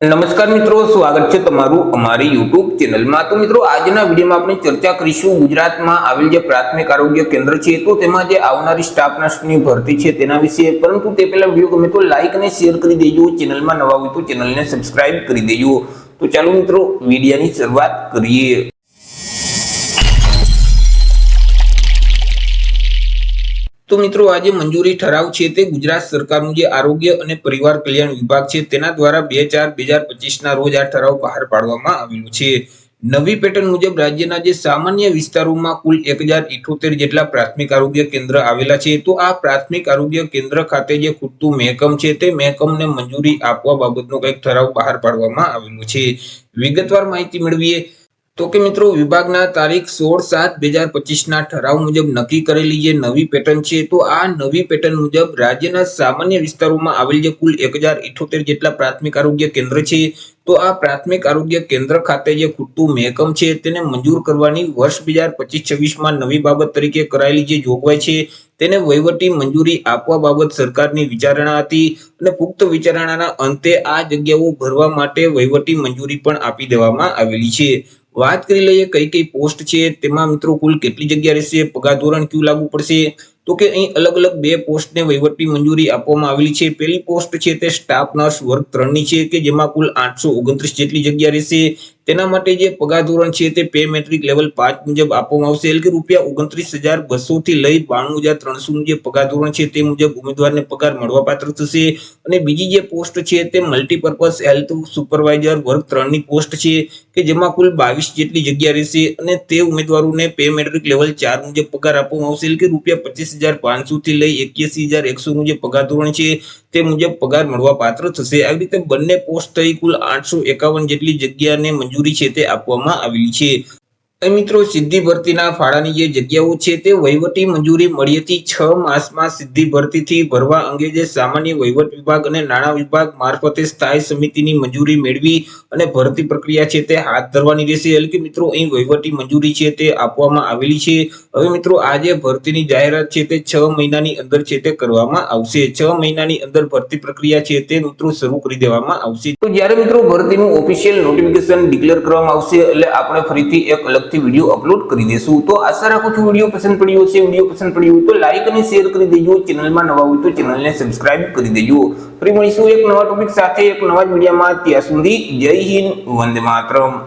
નમસ્કાર મિત્રો, સ્વાગત છે તમારું અમારી YouTube ચેનલમાં। તો મિત્રો આજના વિડીયોમાં આપણે ચર્ચા કરીશું ગુજરાતમાં આવેલ જે પ્રાથમિક આરોગ્ય કેન્દ્ર છે તો તેમાં જે આવનારી સ્ટાફ નર્સની ભરતી છે તેના વિશે। પરંતુ તે પહેલા વિડીયો ગમે તો લાઈક અને શેર કરી દેજો, ચેનલમાં નવા હોય તો ચેનલને સબસ્ક્રાઇબ કરી દેજો। તો ચાલો મિત્રો વિડીયોની શરૂઆત કરીએ। તો મિત્રો આજે મંજૂરી ઠરાવ છે તે ગુજરાત સરકારનું જે આરોગ્ય અને પરિવાર કલ્યાણ વિભાગ છે તેના દ્વારા 2/4/2025 ના રોજ આ ઠરાવ બહાર પાડવામાં આવેલો છે। નવી પેટર્ન મુજબ રાજ્યના જે સામાન્ય વિસ્તારોમાં કુલ 1078 જેટલા પ્રાથમિક આરોગ્ય કેન્દ્ર આવેલા છે। તો આ પ્રાથમિક આરોગ્ય કેન્દ્ર ખાતે જે ખૂટતું મહેકમ છે તે મહેકમને મંજૂરી આપવા બાબતનો કંઈક ઠરાવ બહાર પાડવામાં આવેલો છે। વિગતવાર માહિતી મેળવીએ તો કે મિત્રો વિભાગના તારીખ 16/7/2025 ના ઠરાવ મુજબ નક્કી કરેલી જે નવી પેટર્ન છે તો આ નવી પેટર્ન મુજબ રાજ્યના સામાન્ય વિસ્તારોમાં આવેલ જે કુલ 1078 જેટલા પ્રાથમિક આરોગ્ય કેન્દ્ર છે તો આ પ્રાથમિક આરોગ્ય કેન્દ્ર ખાતે જે ખૂટતું મહેકમ છે તેને મંજૂર કરવાની વર્ષ 2025-26 માં નવી બાબત તરીકે કરાયેલી જે જોગવાઈ છે તેને વહીવટી મંજૂરી આપવા બાબત સરકારની વિચારણા હતી અને પુખ્ત વિચારણાના અંતે આ જગ્યાઓ ભરવા માટે વહીવટી મંજૂરી પણ આપી દેવામાં આવેલી છે। વાત કરી લઈએ કઈ પોસ્ટ છે તેમાં મિત્રો કુલ કેટલી જગ્યા રહેશે, પગાર ધોરણ ક્યુ લાગુ પડશે તો કે અહીં અલગ અલગ બે પોસ્ટને વહીવટી મંજૂરી આપવામાં આવેલી છે। પહેલી પોસ્ટ છે તે સ્ટાફ નર્સ વર્ગ 3 ની છે કે જેમાં કુલ 829 જેટલી જગ્યા રહેશે। તેના માટે જે પગાર ધોરણ છે તે પે મેટ્રિક લેવલ 5 મુજબ આપવામાં આવશે એટલે કે ₹29,200 થી લઈ 92,300 નું જે પગાર ધોરણ છે તે મુજબ ઉમેદવારને પગાર મળવાપાત્ર થશે। અને બીજી જે પોસ્ટ છે તે મલ્ટીપર્પઝ હેલ્થ સુપરવાઇઝર વર્ગ 3 ની પોસ્ટ છે કે જેમાં કુલ 22 જેટલી જગ્યા રહેશે અને તે ઉમેદવારોને પે મેટ્રિક લેવલ 4 મુજબ પગાર આપવામાં આવશે એટલે કે ₹25,500 થી લઈ 81,100 નું જે પગાર ધોરણ છે તે મુજબ પગાર મળવાપાત્ર થશે। આવી રીતે બંને પોસ્ટ થઈ કુલ 851 જેટલી જગ્યાને મંજૂરી છે તે આપવામાં આવેલી છે। મિત્રો સીધી ભરતીના ફાળાની જે જગ્યાઓ છે તે વહીવટી મંજૂરી મળ્યેથી 6 માસમાં સીધી ભરતીથી ભરવા અંગે જે સામાન્ય વહીવટ વિભાગ અને નાણાં વિભાગ મારફતે સ્થાયી સમિતિની મંજૂરી મેળવી અને ભરતી પ્રક્રિયા છે તે હાથ ધરવાની રહેશે એટલે કે મિત્રો અહીં વહીવટી મંજૂરી છે તે આપવામાં આવેલી છે। હવે મિત્રો આ જે ભરતીની જાહેરાત છે તે 6 મહિનાની અંદર છે તે કરવામાં આવશે। 6 મહિનાની અંદર ભરતી પ્રક્રિયા છે તે મિત્રો શરૂ કરી દેવામાં આવશે। તો જ્યારે મિત્રો ભરતીનું ઓફિશિયલ નોટિફિકેશન ડિક્લેર કરવામાં આવશે એટલે આપણે ફરીથી એક અલગથી વિડીયો અપલોડ કરી દેશું। તો આશા રાખું છું વિડીયો પસંદ પડ્યો હશે। વિડીયો પસંદ પડ્યો હોય તો લાઈક અને શેર કરી દેજો, ચેનલમાં નવા હોય તો ચેનલને સબસ્ક્રાઇબ કરી દેજો। ફરી મળીશું એક નવા ટોપિક સાથે એક નવા વિડીયોમાં। ત્યાં સુધી જય હિન્દ, વંદે માતરમ।